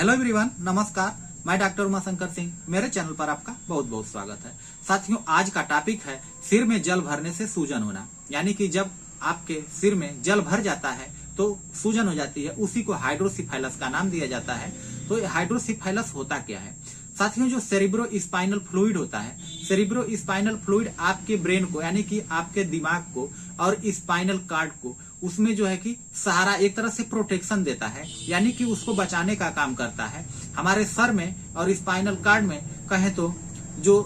Hello everyone, नमस्कार। मैं doctor Umashankar Singh, मेरे चैनल पर आपका बहुत बहुत स्वागत है। साथियों, आज का टॉपिक है सिर में जल भरने से सूजन होना। यानी कि जब आपके सिर में जल भर जाता है तो सूजन हो जाती है, उसी को हाइड्रोसिफाइलस का नाम दिया जाता है। तो हाइड्रोसिफाइलस होता क्या है साथियों? जो सेरिब्रो स्पाइनल फ्लूइड होता है, सेरिब्रो स्पाइनल फ्लूइड आपके ब्रेन को यानी कि आपके दिमाग को और स्पाइनल कार्ड को उसमें जो है कि सहारा, एक तरह से प्रोटेक्शन देता है, यानी कि उसको बचाने का काम करता है। हमारे सर में और स्पाइनल कार्ड में कहें तो जो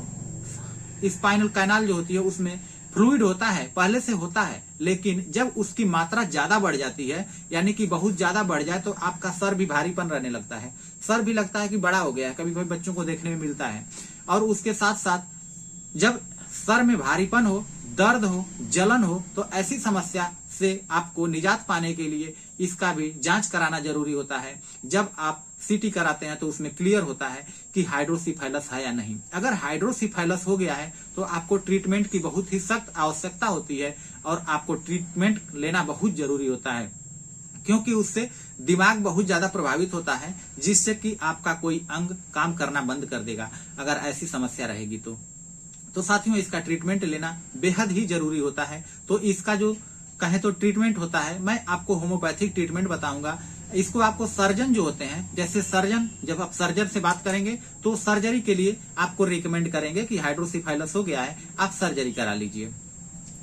स्पाइनल कैनाल जो होती है उसमें फ्लूइड होता है, पहले से होता है, लेकिन जब उसकी मात्रा ज्यादा बढ़ जाती है, यानी कि बहुत ज्यादा बढ़ जाए तो आपका सर भी भारीपन रहने लगता है। सर भी लगता है कि बड़ा हो गया है, कभी कभी बच्चों को देखने में मिलता है। और उसके साथ साथ जब सर में भारीपन हो, दर्द हो, जलन हो, तो ऐसी समस्या से आपको निजात पाने के लिए इसका भी जांच कराना जरूरी होता है। जब आप सीटी कराते हैं तो उसमें क्लियर होता है कि हाइड्रोसिफाइलस है या नहीं। अगर हाइड्रोसिफाइलस हो गया है तो आपको ट्रीटमेंट की बहुत ही सख्त आवश्यकता होती है और आपको ट्रीटमेंट लेना बहुत जरूरी होता है, क्योंकि उससे दिमाग बहुत ज्यादा प्रभावित होता है, जिससे कि आपका कोई अंग काम करना बंद कर देगा अगर ऐसी समस्या रहेगी तो साथियों, इसका ट्रीटमेंट लेना बेहद ही जरूरी होता है। तो इसका जो कहें तो ट्रीटमेंट होता है, मैं आपको होम्योपैथिक ट्रीटमेंट बताऊंगा। इसको आपको सर्जन जो होते हैं, जैसे सर्जन, जब आप सर्जन से बात करेंगे तो सर्जरी के लिए आपको रिकमेंड करेंगे कि हाइड्रोसिफाइलस हो गया है, आप सर्जरी करा लीजिए।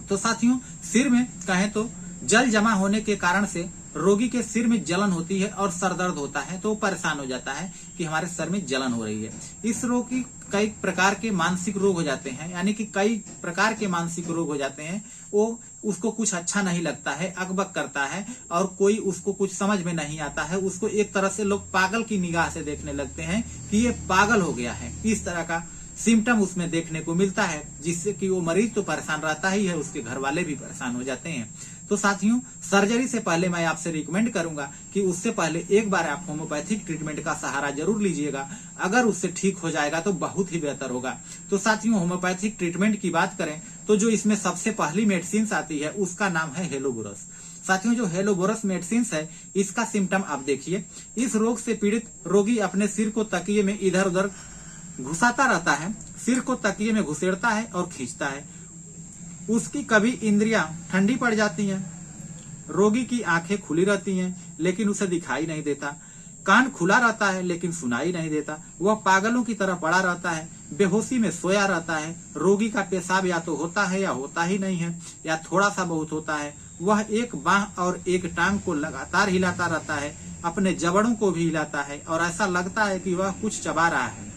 तो साथियों, सिर में कहें तो जल जमा होने के कारण से रोगी के सिर में जलन होती है और सर दर्द होता है, तो परेशान हो जाता है कि हमारे सर में जलन हो रही है। इस रोग की कई प्रकार के मानसिक रोग हो जाते हैं, यानी कि कई प्रकार के मानसिक रोग हो जाते हैं। वो उसको कुछ अच्छा नहीं लगता है, अकबक करता है और कोई उसको कुछ समझ में नहीं आता है। उसको एक तरह से लोग पागल की निगाह से देखने लगते हैं कि ये पागल हो गया है। इस तरह का सिम्टम उसमें देखने को मिलता है, जिससे कि वो मरीज तो परेशान रहता ही है, उसके घर वाले भी परेशान हो जाते हैं। तो साथियों, सर्जरी से पहले मैं आपसे रिकमेंड करूंगा कि उससे पहले एक बार आप होम्योपैथिक ट्रीटमेंट का सहारा जरूर लीजिएगा। अगर उससे ठीक हो जाएगा तो बहुत ही बेहतर होगा। तो साथियों, होम्योपैथिक ट्रीटमेंट की बात करें तो जो इसमें सबसे पहली मेडिसिन आती है उसका नाम है हेलोबोरस। साथियों, जो हेलोबोरस मेडिसिन है, इसका सिम्टम आप देखिए। इस रोग से पीड़ित रोगी अपने सिर को तकिए में इधर उधर घुसाता रहता है, सिर को तकिए में घुसेड़ता है और खींचता है। उसकी कभी इंद्रियां ठंडी पड़ जाती हैं, रोगी की आंखें खुली रहती हैं लेकिन उसे दिखाई नहीं देता, कान खुला रहता है लेकिन सुनाई नहीं देता, वह पागलों की तरह पड़ा रहता है, बेहोशी में सोया रहता है। रोगी का पेशाब या तो होता है या होता ही नहीं है, या थोड़ा सा बहुत होता है। वह एक बाह और एक टांग को लगातार हिलाता रहता है, अपने जबड़ों को भी हिलाता है और ऐसा लगता है कि वह कुछ चबा रहा है।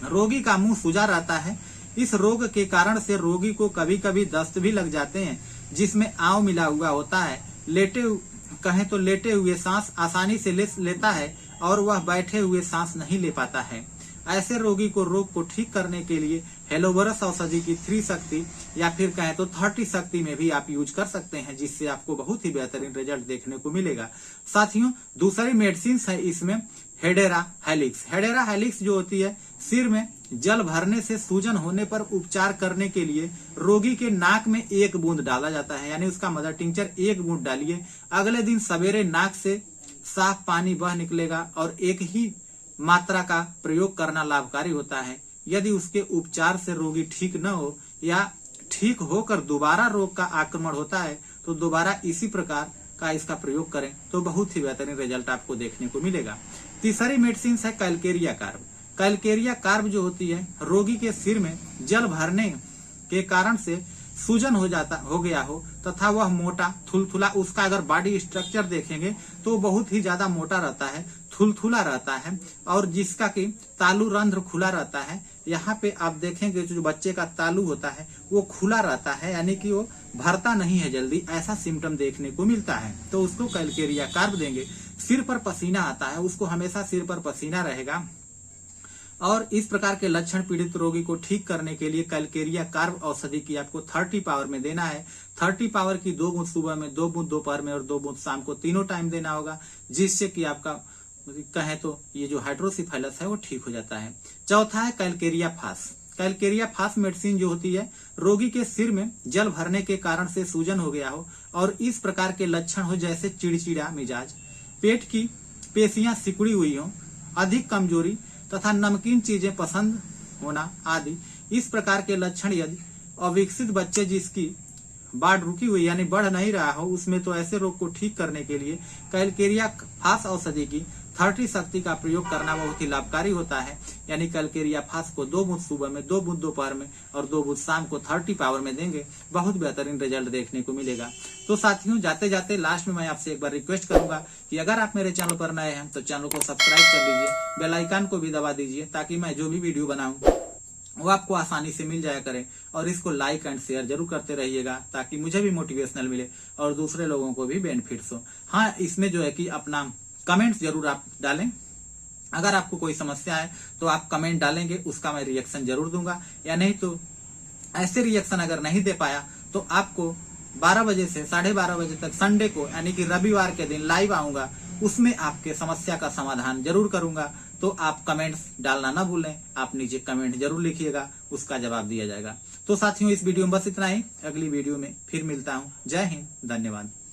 रोगी का मुंह सूजा रहता है। इस रोग के कारण से रोगी को कभी कभी दस्त भी लग जाते हैं, जिसमें आंव मिला हुआ होता है। लेटे हुए सांस आसानी से लेता है और वह बैठे हुए सांस नहीं ले पाता है। ऐसे रोगी को रोग को ठीक करने के लिए हेलोबोरस औषधि की 3 शक्ति या फिर कहें तो 30 शक्ति में भी आप यूज कर सकते हैं, जिससे आपको बहुत ही बेहतरीन रिजल्ट देखने को मिलेगा। साथियों, दूसरी मेडिसिन है इसमें हेडेरा हेलिक्स। हेडेरा हेलिक्स जो होती है, सिर में जल भरने से सूजन होने पर उपचार करने के लिए रोगी के नाक में 1 बूंद डाला जाता है, यानी उसका मदर टिंचर 1 बूंद डालिए। अगले दिन सवेरे नाक से साफ पानी बह निकलेगा और एक ही मात्रा का प्रयोग करना लाभकारी होता है। यदि उसके उपचार से रोगी ठीक न हो या ठीक होकर दोबारा रोग का आक्रमण होता है तो दोबारा इसी प्रकार का इसका प्रयोग करें तो बहुत ही बेहतरीन रिजल्ट आपको देखने को मिलेगा। तीसरी मेडिसिन है कैलकेरिया कार्ब। कैलकेरिया कार्ब जो होती है, रोगी के सिर में जल भरने के कारण से सूजन हो गया हो तथा वह मोटा थुलथुला, उसका अगर बॉडी स्ट्रक्चर देखेंगे तो बहुत ही ज्यादा मोटा रहता है, थुलथुला रहता है और जिसका कि तालु रंध्र खुला रहता है। यहाँ पे आप देखेंगे जो बच्चे का तालु होता है वो खुला रहता है, यानी कि वो भरता नहीं है जल्दी, ऐसा सिम्टम देखने को मिलता है। तो उसको कैलकेरिया कार्ब देंगे। सिर पर पसीना आता है, उसको हमेशा सिर पर पसीना रहेगा और इस प्रकार के लक्षण पीड़ित रोगी को ठीक करने के लिए कैलकेरिया कार्ब औषधि की आपको 30 पावर में देना है। 30 पावर की 2 बूंद सुबह में, 2 बूंद दोपहर में और 2 बूंद शाम को, तीनों टाइम देना होगा, जिससे कि आपका कहें तो ये जो हाइड्रोसिफाइलस है वो ठीक हो जाता है। चौथा है कैलकेरिया फास। कैलकेरिया फास मेडिसिन जो होती है, रोगी के सिर में जल भरने के कारण से सूजन हो गया हो और इस प्रकार के लक्षण हो जैसे चिड़चिड़ा मिजाज, पेट की पेशियां सिकुड़ी हुई हो, अधिक कमजोरी तथा नमकीन चीजें पसंद होना आदि इस प्रकार के लक्षण यदि अविकसित बच्चे जिसकी बाढ़ रुकी हुई यानी बढ़ नहीं रहा हो उसमें, तो ऐसे रोग को ठीक करने के लिए कैलकेरिया फास औषधि की 30 शक्ति का प्रयोग करना बहुत ही लाभकारी होता है। यानी कैलकेरिया फास को 2 बूंद सुबह में, 2 बूंद दोपहर में और 2 बूंद शाम को 30 पावर में देंगे, बहुत बेहतरीन रिजल्ट देखने को मिलेगा। तो साथियों, जाते जाते लास्ट में मैं आपसे एक बार रिक्वेस्ट करूंगा कि अगर आप मेरे चैनल पर नए हैं तो चैनल को सब्सक्राइब कर लीजिए, बेल आइकन को भी दबा दीजिए ताकि मैं जो भी वीडियो बनाऊं वो आपको आसानी से मिल जाया करे। और इसको लाइक एंड शेयर जरूर करते रहिएगा ताकि मुझे भी मोटिवेशनल मिले और दूसरे लोगों को भी बेनिफिट्स हो। हाँ, इसमें जो है कि अपना कमेंट्स जरूर आप डालें। अगर आपको कोई समस्या है तो आप कमेंट डालेंगे, उसका मैं रिएक्शन जरूर दूंगा। या नहीं तो ऐसे रिएक्शन अगर नहीं दे पाया तो आपको 12 बजे से 12:30 बजे तक संडे को यानी कि रविवार के दिन लाइव आऊंगा, उसमें आपके समस्या का समाधान जरूर करूंगा। तो आप कमेंट्स डालना ना भूलें, आप नीचे कमेंट जरूर लिखिएगा, उसका जवाब दिया जाएगा। तो साथियों, इस वीडियो में बस इतना ही। अगली वीडियो में फिर मिलता हूं। जय हिंद, धन्यवाद।